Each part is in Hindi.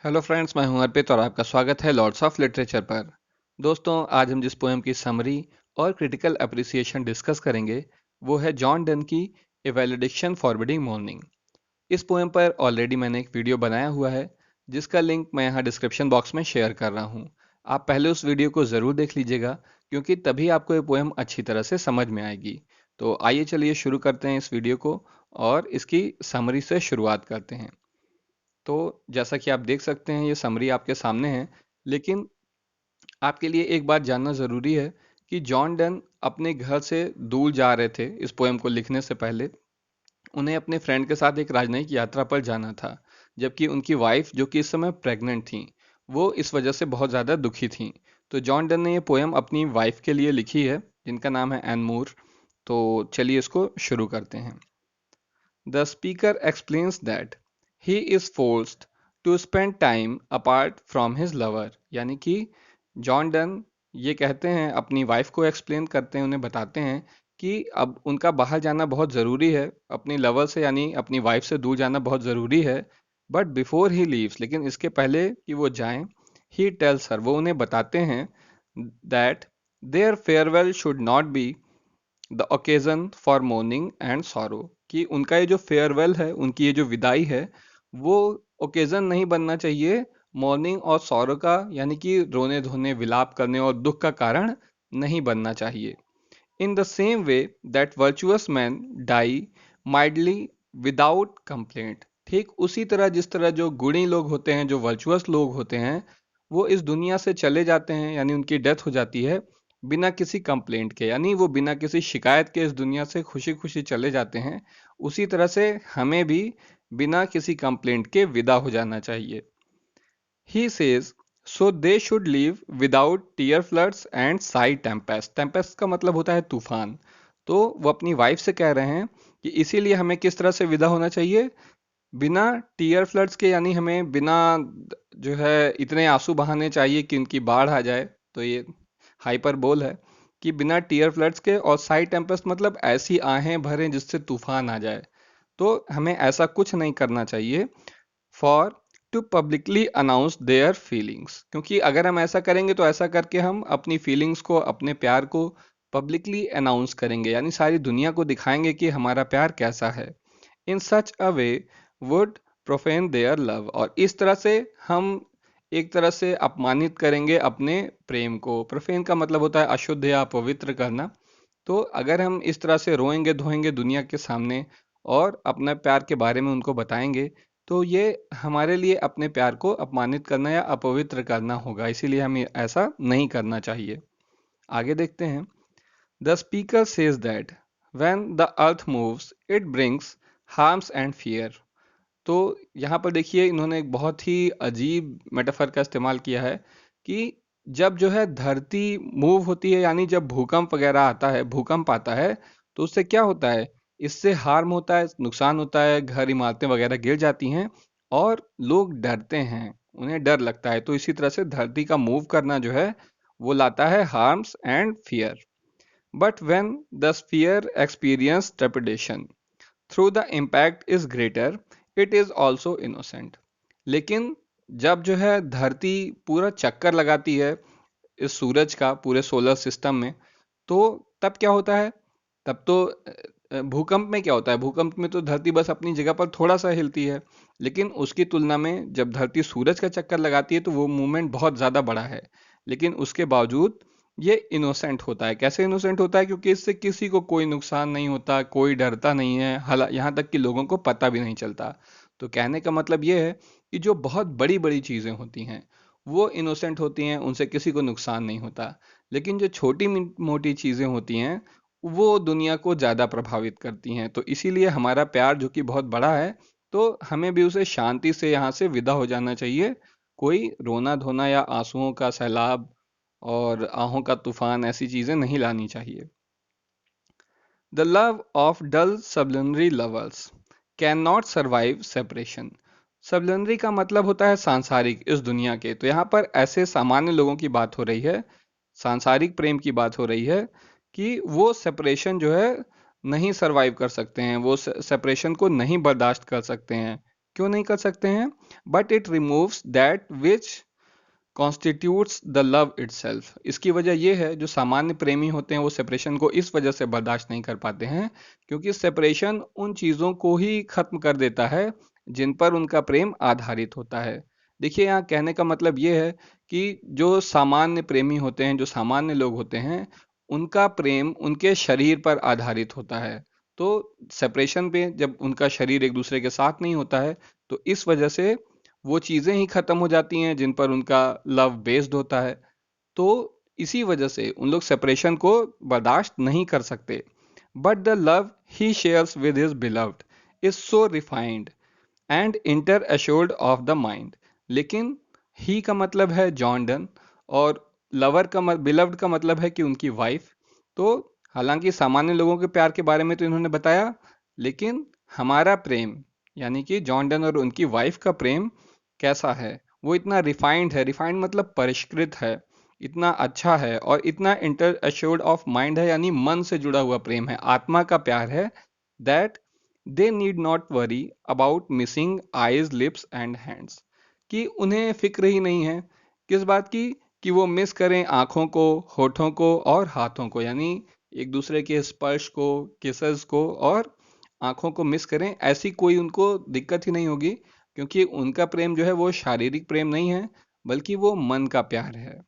हेलो फ्रेंड्स, मैं हूं अर्पित और आपका स्वागत है लॉर्ड्स ऑफ लिटरेचर पर। दोस्तों, आज हम जिस पोएम की समरी और क्रिटिकल अप्रिसिएशन डिस्कस करेंगे वो है जॉन डन की ए वैलिडिक्शन फॉरबिडिंग मॉर्निंग। इस पोएम पर ऑलरेडी मैंने एक वीडियो बनाया हुआ है जिसका लिंक मैं यहाँ डिस्क्रिप्शन बॉक्स में शेयर कर रहा हूँ। आप पहले उस वीडियो को ज़रूर देख लीजिएगा क्योंकि तभी आपको ये पोएम अच्छी तरह से समझ में आएगी। तो आइए चलिए शुरू करते हैं इस वीडियो को और इसकी समरी से शुरुआत करते हैं। तो जैसा कि आप देख सकते हैं ये समरी आपके सामने है, लेकिन आपके लिए एक बात जानना ज़रूरी है कि जॉन डन अपने घर से दूर जा रहे थे। इस पोएम को लिखने से पहले उन्हें अपने फ्रेंड के साथ एक राजनयिक यात्रा पर जाना था, जबकि उनकी वाइफ जो कि इस समय प्रेग्नेंट थी वो इस वजह से बहुत ज़्यादा दुखी थी। तो जॉन डन ने ये पोएम अपनी वाइफ के लिए लिखी है जिनका नाम है एन मूर। तो चलिए इसको शुरू करते हैं। The speaker explains that he is forced to spend time apart from his lover। यानी कि जॉन डन ये कहते हैं, अपनी वाइफ को एक्सप्लेन करते हैं, उन्हें बताते हैं कि अब उनका बाहर जाना बहुत ज़रूरी है, अपनी लवर से यानी अपनी वाइफ से दूर जाना बहुत ज़रूरी है। बट बिफोर ही लीव्स, लेकिन इसके पहले कि वो जाएं, ही टेल्स हर, वो उन्हें बताते हैं that their farewell should not be the occasion for mourning and sorrow. कि उनका ये जो फेयरवेल है, उनकी ये जो विदाई है, वो ओकेजन नहीं बनना चाहिए मॉर्निंग और सॉरो का, यानी कि रोने धोने विलाप करने और दुख का कारण नहीं बनना चाहिए। In the same way that virtuous man die mildly without complaint. ठीक उसी तरह जिस तरह जो गुणी लोग होते हैं, जो वर्चुअस लोग होते हैं, वो इस दुनिया से चले जाते हैं, यानी उनकी डेथ हो जाती है बिना किसी कंप्लेंट के, यानी वो बिना किसी शिकायत के इस दुनिया से खुशी खुशी चले जाते हैं। उसी तरह से हमें भी बिना किसी कंप्लेंट के विदा हो जाना चाहिए। He says, so they should live without tear floods and sigh tempest। tempest का मतलब होता है तूफान। तो वो अपनी वाइफ से कह रहे हैं कि इसीलिए हमें किस तरह से विदा होना चाहिए, बिना टीयर फ्लड्स के, यानी हमें बिना जो है इतने आंसू बहाने चाहिए कि उनकी बाढ़ आ जाए। तो ये हाइपर बोल है कि बिना टीयर फ्लड्स के, और साई टेम्पेस्ट मतलब ऐसी आहें भरें जिससे तूफान आ जाए। तो हमें ऐसा कुछ नहीं करना चाहिए for to publicly announce their feelings, क्योंकि अगर हम ऐसा करेंगे तो ऐसा करके हम अपनी फीलिंग्स को, अपने प्यार को पब्लिकली अनाउंस करेंगे, यानी सारी दुनिया को दिखाएंगे कि हमारा प्यार कैसा है। इन सच अ वे वुड प्रोफेन देयर लव। और इस तरह से हम एक तरह से अपमानित करेंगे अपने प्रेम को। प्रोफेन का मतलब होता है अशुद्ध या अपवित्र करना। तो अगर हम इस तरह से रोएंगे धोएंगे दुनिया के सामने और अपना प्यार के बारे में उनको बताएंगे, तो ये हमारे लिए अपने प्यार को अपमानित करना या अपवित्र करना होगा, इसीलिए हमें ऐसा नहीं करना चाहिए। आगे देखते हैं। The speaker says that when the earth moves it brings harms and fear. तो यहाँ पर देखिए, इन्होंने एक बहुत ही अजीब मेटाफर का इस्तेमाल किया है कि जब जो है धरती मूव होती है, यानी जब भूकंप वगैरह आता है, भूकंप आता है, तो उससे क्या होता है, इससे हार्म होता है, नुकसान होता है, घर इमारतें वगैरह गिर जाती हैं और लोग डरते हैं, उन्हें डर लगता है। तो इसी तरह से धरती का मूव करना जो है वो लाता है harms and fear. But when the sphere experience trepidation through the impact is greater, it is also innocent. लेकिन जब जो है धरती पूरा चक्कर लगाती है इस सूरज का पूरे सोलर सिस्टम में, तो तब क्या होता है, तब तो भूकंप में क्या होता है, भूकंप में तो धरती बस अपनी जगह पर थोड़ा सा हिलती है, लेकिन उसकी तुलना में जब धरती सूरज का चक्कर लगाती है तो वो मूवमेंट बहुत ज़्यादा बड़ा है। लेकिन उसके बावजूद ये इनोसेंट होता है। कैसे इनोसेंट होता है? क्योंकि इससे किसी को कोई नुकसान नहीं होता, कोई डरता नहीं है, हाल यहाँ तक कि लोगों को पता भी नहीं चलता। तो कहने का मतलब ये है कि जो बहुत बड़ी बड़ी चीज़ें होती हैं वो इनोसेंट होती हैं, उनसे किसी को नुकसान नहीं होता। लेकिन जो छोटी मोटी चीज़ें होती हैं वो दुनिया को ज़्यादा प्रभावित करती हैं। तो इसीलिए हमारा प्यार जो कि बहुत बड़ा है, तो हमें भी उसे शांति से यहाँ से विदा हो जाना चाहिए। कोई रोना धोना या आंसुओं का सैलाब और आहों का तूफान, ऐसी चीज़ें नहीं लानी चाहिए। The love of dull sublunary lovers can not survive separation. Sublunary का मतलब होता है सांसारिक, इस दुनिया के। तो यहाँ पर ऐसे सामान्य लोगों की बात हो रही है, सांसारिक प्रेम की बात हो रही है कि वो सेपरेशन जो है नहीं सरवाइव कर सकते हैं, वो सेपरेशन को नहीं बर्दाश्त कर सकते हैं। क्यों नहीं कर सकते हैं? But it removes that which constitutes the love itself. इसकी वजह यह है, जो सामान्य प्रेमी होते हैं वो सेपरेशन को इस वजह से बर्दाश्त नहीं कर पाते हैं क्योंकि सेपरेशन उन चीज़ों को ही खत्म कर देता है जिन पर उनका प्रेम आधारित होता है। देखिए, यहाँ कहने का मतलब ये है कि जो सामान्य प्रेमी होते हैं, जो सामान्य लोग होते हैं, उनका प्रेम उनके शरीर पर आधारित होता है। तो सेपरेशन पे जब उनका शरीर एक दूसरे के साथ नहीं होता है, तो इस वजह से वो चीज़ें ही खत्म हो जाती हैं जिन पर उनका लव बेस्ड होता है। तो इसी वजह से उन लोग सेपरेशन को बर्दाश्त नहीं कर सकते। But the love he shares with his beloved is so refined and inter assured of the mind. लेकिन ही का मतलब है जॉन डन, और लवर का बिलव्ड का मतलब है कि उनकी वाइफ। तो हालांकि सामान्य लोगों के प्यार के बारे में तो इन्होंने बताया, लेकिन हमारा प्रेम, यानी कि जॉन डन और उनकी वाइफ का प्रेम कैसा है, वो इतना रिफाइंड है। रिफाइंड मतलब परिष्कृत है, इतना अच्छा है और इतना इंटर एश्योर्ड ऑफ माइंड है, यानी मन से जुड़ा हुआ प्रेम है, आत्मा का प्यार है। That they need not worry about missing eyes lips and hands, कि उन्हें फिक्र ही नहीं है किस बात की, कि वो मिस करें आंखों को, होठों को और हाथों को, यानी एक दूसरे के स्पर्श को, किसेस को और आंखों को मिस करें, ऐसी कोई उनको दिक्कत ही नहीं होगी क्योंकि उनका प्रेम जो है वो शारीरिक प्रेम नहीं है, बल्कि वो मन का प्यार है।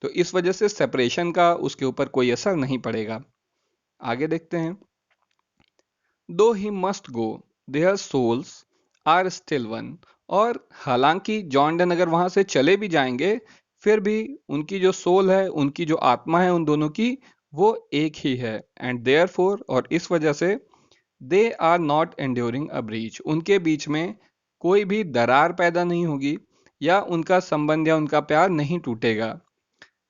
तो इस वजह से सेपरेशन का उसके ऊपर कोई असर नहीं पड़ेगा। आगे देखते हैं। Though he must go, their souls are still one. और हालांकि जॉन डन अगर वहां से चले भी जाएंगे, फिर भी उनकी जो सोल है, उनकी जो आत्मा है, उन दोनों की वो एक ही है। एंड देयर फोर, और इस वजह से they are not enduring a breach, उनके बीच में कोई भी दरार पैदा नहीं होगी या उनका संबंध या उनका प्यार नहीं टूटेगा।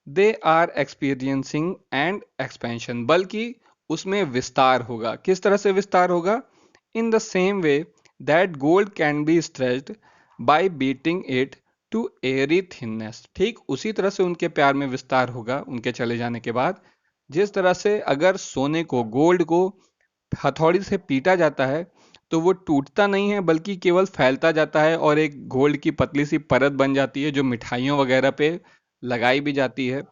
They are experiencing and expansion, बल्कि उसमें विस्तार होगा। किस तरह से विस्तार होगा? In the same way that gold can be stretched by beating it to airy thinness, ठीक उसी तरह से उनके प्यार में विस्तार होगा उनके चले जाने के बाद। जिस तरह से अगर सोने को, गोल्ड को हथौड़ी से पीटा जाता है तो वो टूटता नहीं है, बल्कि केवल फैलता जाता है और एक गोल्ड की पतली सी परत बन जाती है जो मिठाइयों वगैरह पे लगाई भी जाती है।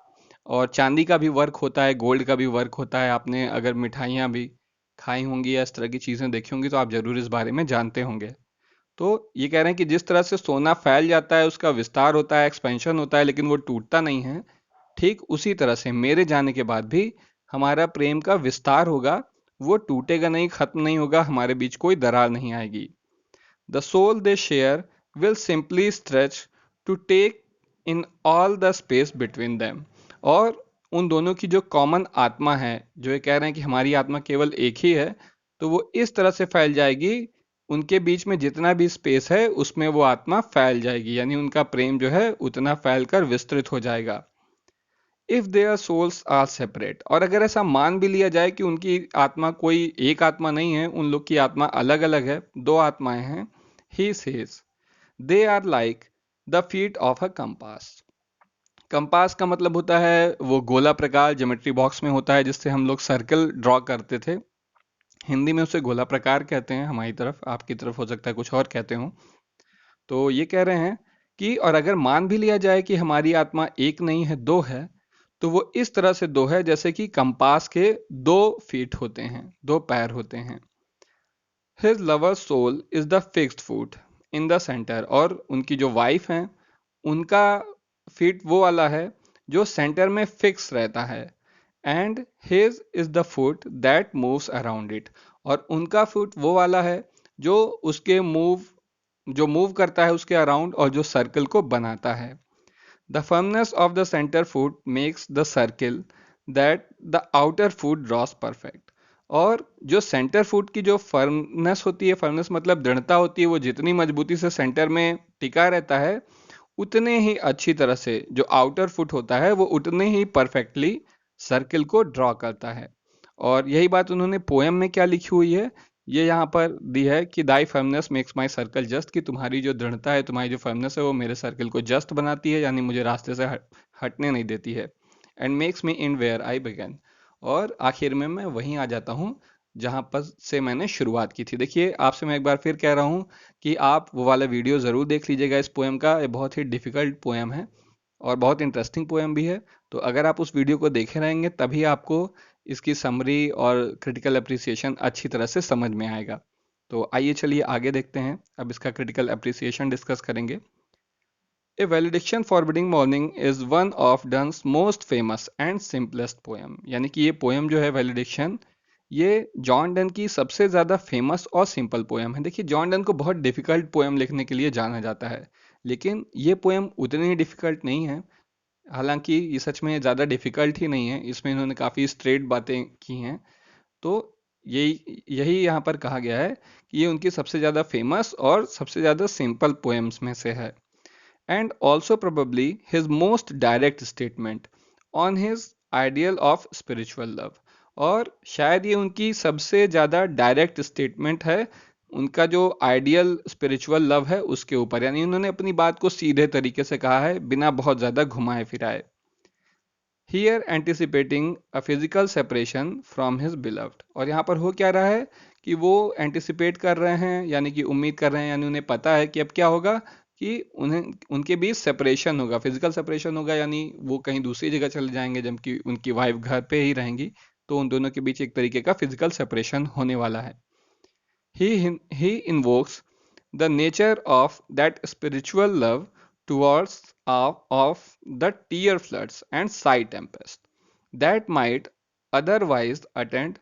और चांदी का भी वर्क होता है, गोल्ड का भी वर्क होता है। आपने अगर मिठाइयाँ भी खाई होंगी या इस तरह की चीज़ें देखी होंगी तो आप जरूर इस बारे में जानते होंगे। तो ये कह रहे हैं कि जिस तरह से सोना फैल जाता है, उसका विस्तार होता है, एक्सपेंशन होता है, लेकिन वो टूटता नहीं है, ठीक उसी तरह से मेरे जाने के बाद भी हमारा प्रेम का विस्तार होगा, वो टूटेगा नहीं, खत्म नहीं होगा, हमारे बीच कोई दरार नहीं आएगी। The soul they share will simply stretch to take in all the space between them. और उन दोनों की जो कॉमन आत्मा है, जो ये कह रहे हैं कि हमारी आत्मा केवल एक ही है, तो वो इस तरह से फैल जाएगी, उनके बीच में जितना भी स्पेस है उसमें वो आत्मा फैल जाएगी, यानी उनका प्रेम जो है उतना फैलकर विस्तृत हो जाएगा। If their souls are separate, और अगर ऐसा मान भी लिया जाए कि उनकी आत्मा कोई एक आत्मा नहीं है, उन लोग की आत्मा अलग अलग है, दो आत्माएं हैं, he says they are like the feet of a compass. Compass का मतलब होता है वो गोला प्रकार, ज्योमेट्री बॉक्स में होता है जिससे हम लोग सर्कल ड्रॉ करते थे। हिंदी में उसे गोला प्रकार कहते हैं, हमारी तरफ, आपकी तरफ हो सकता है कुछ और कहते हो। तो ये कह रहे हैं कि और अगर मान भी लिया जाए कि हमारी आत्मा एक नहीं है, दो है, तो वो इस तरह से दो है जैसे कि कंपास के दो फीट होते हैं, दो पैर होते हैं। His lover soul is the fixed foot in the centre, और उनकी जो वाइफ हैं उनका फीट वो वाला है जो सेंटर में फिक्स रहता है। And his is the foot that moves around it, और उनका फुट वो वाला है जो उसके जो मूव करता है उसके अराउंड और जो सर्कल को बनाता है। The firmness of the centre foot makes the circle that the outer foot draws perfect. और जो सेंटर फुट की जो फर्मनेस होती है, फर्मनेस मतलब दृढ़ता होती है, वो जितनी मजबूती से सेंटर में टिका रहता है, उतने ही अच्छी तरह से जो आउटर फुट होता है वो उतने ही परफेक्टली सर्किल को ड्रॉ करता है। और यही बात उन्होंने पोएम में क्या लिखी हुई है, ये यहाँ पर दी है कि thy firmness makes my circle just, कि तुम्हारी जो दृढ़ता है, तुम्हारी जो फर्मनेस है वो मेरे सर्कल को जस्ट बनाती है, यानी मुझे रास्ते से हटने नहीं देती है। And makes me in where I began, और आखिर में मैं वहीं आ जाता हूँ जहाँ पर से मैंने शुरुआत की थी। देखिए, आपसे मैं एक बार फिर कह रहा हूँ कि आप वो वाला वीडियो ज़रूर देख लीजिएगा इस पोएम का। ये बहुत ही डिफ़िकल्ट पोएम है और बहुत इंटरेस्टिंग पोएम भी है। तो अगर आप उस वीडियो को देखे रहेंगे तभी आपको इसकी समरी और क्रिटिकल अप्रिसिएशन अच्छी तरह से समझ में आएगा। तो आइए चलिए आगे देखते हैं, अब इसका क्रिटिकल अप्रिसिएशन डिस्कस करेंगे। A Valediction Forbidding Morning is one of Donne's most famous and simplest poem। यानी कि ये पोएम जो है वैलिडिक्शन, ये जॉन डन की सबसे ज़्यादा फेमस और सिंपल पोएम है। देखिए, जॉन डन को बहुत डिफ़िकल्ट पोएम लिखने के लिए जाना जाता है, लेकिन ये पोएम उतनी डिफ़िकल्ट नहीं है। हालांकि ये सच में ज़्यादा डिफ़िकल्ट ही नहीं है, इसमें इन्होंने काफ़ी स्ट्रेट बातें की हैं। तो यही यही यहाँ पर कहा गया है कि ये उनकी सबसे ज़्यादा फेमस और सबसे ज़्यादा सिंपल पोएम्स में से है, and also probably his most direct statement on his ideal of spiritual love। और शायद ये उनकी सबसे ज़्यादा डायरेक्ट स्टेटमेंट है उनका जो आइडियल स्पिरिचुअल लव है उसके ऊपर। यानी उन्होंने अपनी बात को सीधे तरीके से कहा है, बिना बहुत ज़्यादा घुमाए फिराए। Here anticipating a physical separation from his beloved. और यहाँ पर हो क्या रहा है कि वो एंटिसिपेट कर रहे हैं, यानी कि उम्मीद कर रहे हैं, यानी उन्हें पता है कि अब क्या होगा कि उन्हें उनके बीच सेपरेशन होगा, फिजिकल सेपरेशन होगा, यानी वो कहीं दूसरी जगह चले जाएंगे जबकि उनकी वाइफ घर पे ही रहेंगी। तो उन दोनों के बीच एक तरीके का फिजिकल सेपरेशन होने वाला है। He invokes the nature of that spiritual love towards of the tear floods and sigh tempest that might otherwise attend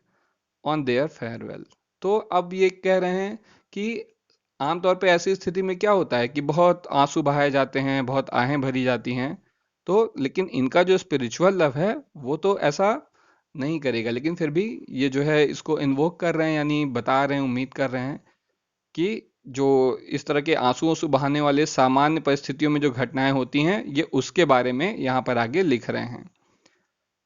on their farewell। तो अब ये कह रहे हैं कि आमतौर पे ऐसी स्थिति में क्या होता है कि बहुत आंसू बहाए जाते हैं, बहुत आहें भरी जाती हैं। तो लेकिन इनका जो स्पिरिचुअल लव है वो तो ऐसा नहीं करेगा, लेकिन फिर भी ये जो है इसको इन्वोक कर रहे हैं, यानी बता रहे हैं, उम्मीद कर रहे हैं कि जो इस तरह के आंसू आंसू बहाने वाले सामान्य परिस्थितियों में जो घटनाएं होती हैं, ये उसके बारे में यहाँ पर आगे लिख रहे हैं।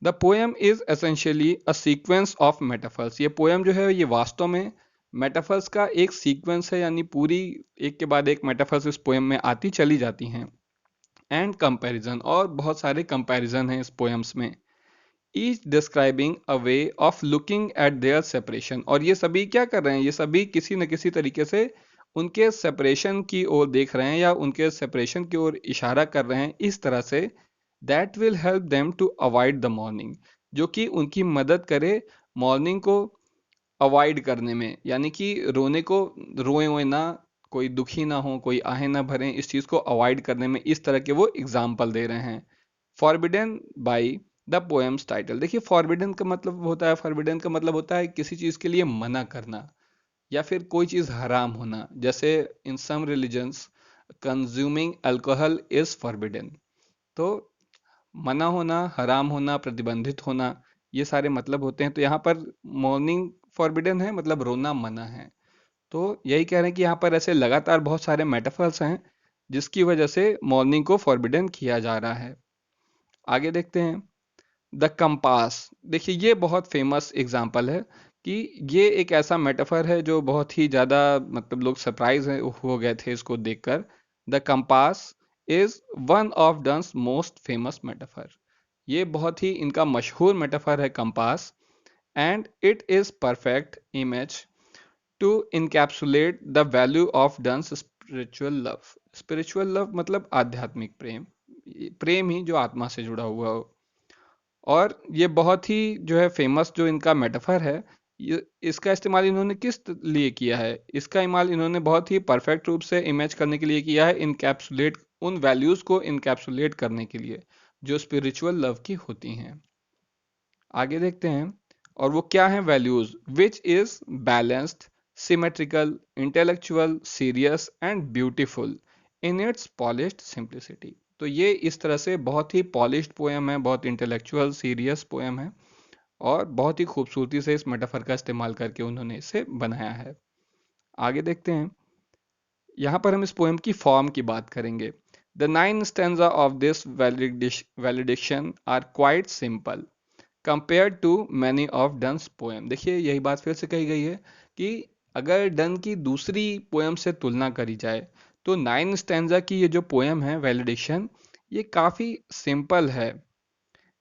The poem is essentially a sequence of metaphors. ये पोएम जो है ये वास्तव में मेटाफर्स का एक सीक्वेंस है, यानी पूरी एक के बाद एक मेटाफर्स इस पोएम में आती चली जाती हैं। एंड कंपैरिजन, और बहुत सारे कंपैरिजन हैं इस पोएम्स में। Each describing a way of looking at there separation. और ये सभी क्या कर रहे हैं, ये सभी किसी न किसी तरीके से उनके सेपरेशन की ओर देख रहे हैं या उनके सेपरेशन की ओर इशारा कर रहे हैं इस तरह से that will help them to avoid the mourning, जो कि उनकी मदद करे मॉर्निंग को अवॉइड करने में, यानी कि रोने को रोए हुए ना, कोई दुखी ना हो, कोई आहें ना भरें, इस चीज़ को अवॉइड करने में इस तरह के वो एग्जाम्पल दे रहे हैं। Forbidden by the poems title. देखिए, फॉरबिडन का मतलब होता है, फॉरबिडन का मतलब होता है किसी चीज़ के लिए मना करना या फिर कोई चीज़ हराम होना। जैसे in some religions consuming alcohol is forbidden. तो मना होना, हराम होना, प्रतिबंधित होना, ये सारे मतलब होते हैं। तो यहाँ पर मॉर्निंग फॉरबिडन है, मतलब रोना मना है। तो यही कह रहे हैं कि यहाँ पर ऐसे लगातार बहुत सारे मेटाफर्स हैं जिसकी वजह से मॉर्निंग को फॉरबिडन किया जा रहा है। आगे देखते हैं। The compass. देखिए, ये बहुत फेमस एग्जाम्पल है कि ये एक ऐसा मेटाफर है जो बहुत ही ज़्यादा, मतलब लोग सरप्राइज हो गए थे इसको देखकर। The compass is one of Donne's most famous metaphor. ये बहुत ही इनका मशहूर मेटाफर है compass. And it is perfect image to encapsulate the value of Donne's spiritual love. Spiritual love मतलब आध्यात्मिक प्रेम, प्रेम ही जो आत्मा से जुड़ा हुआ हो। और ये बहुत ही जो है फेमस जो इनका मेटाफर है, ये इसका इस्तेमाल इन्होंने किस लिए किया है, इसका इस्तेमाल इन्होंने बहुत ही परफेक्ट रूप से इमेज करने के लिए किया है, इनकैप्सुलेट, उन वैल्यूज को इनकैप्सुलेट करने के लिए जो स्पिरिचुअल लव की होती हैं। आगे देखते हैं। और वो क्या है values, which is balanced, symmetrical, intellectual, serious and beautiful in its polished simplicity. तो ये इस तरह से बहुत ही पॉलिश्ड पोएम है, बहुत इंटेलेक्चुअल सीरियस पोएम है और बहुत ही खूबसूरती से इस मेटाफर का इस्तेमाल करके उन्होंने इसे बनाया है। आगे देखते हैं। यहाँ पर हम इस पोएम की फॉर्म की बात करेंगे। The 9 stanza of this valediction are quite simple compare to many of Donne's poem. देखिए, यही बात फिर से कही गई है कि अगर डन की दूसरी पोएम से तुलना करी जाए तो 9 स्टैंजा की ये जो पोएम है वैलिडिक्शन, ये काफ़ी सिंपल है।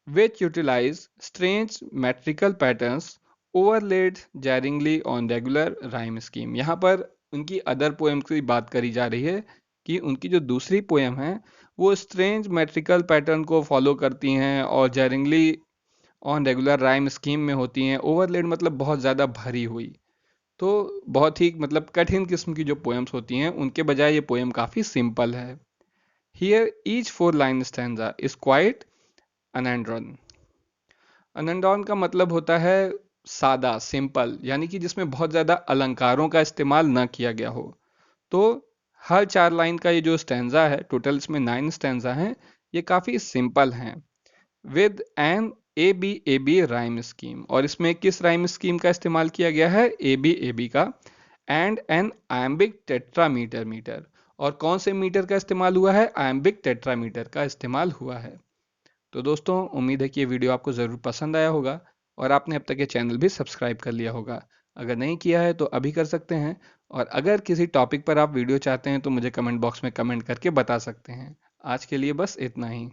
Which utilize strange metrical patterns overlaid jarringly on regular rhyme scheme. यहाँ पर उनकी अदर पोएम की बात करी जा रही है कि उनकी जो दूसरी पोएम है वो स्ट्रेंज मेट्रिकल पैटर्न को फॉलो करती हैं और जैरिंगली ऑन रेगुलर राइम स्कीम में होती हैं। ओवरलेड मतलब बहुत ज़्यादा भरी हुई, तो बहुत ही मतलब कठिन किस्म की जो पोएम्स होती हैं उनके बजाय ये पोएम काफ़ी सिंपल है। Here each 4 line stanza is quite unadorned. Unadorned का मतलब होता है सादा, सिंपल, यानी कि जिसमें बहुत ज़्यादा अलंकारों का इस्तेमाल ना किया गया हो। तो हर 4 लाइन का ये जो स्टैंजा है, टोटल इसमें 9 स्टैंजा हैं, ये काफ़ी सिंपल हैं। With an A B rhyme scheme, और इसमें किस राइम स्कीम का इस्तेमाल किया गया है? ए बी का। And an iambic tetrameter meter, और कौन से मीटर का इस्तेमाल हुआ है? आयम्बिक टेट्रामीटर का इस्तेमाल हुआ है। तो दोस्तों, उम्मीद है कि ये वीडियो आपको ज़रूर पसंद आया होगा और आपने अब तक ये चैनल भी सब्सक्राइब कर लिया होगा। अगर नहीं किया है तो अभी कर सकते हैं, और अगर किसी टॉपिक पर आप वीडियो चाहते हैं तो मुझे कमेंट बॉक्स में कमेंट करके बता सकते हैं। आज के लिए बस इतना ही।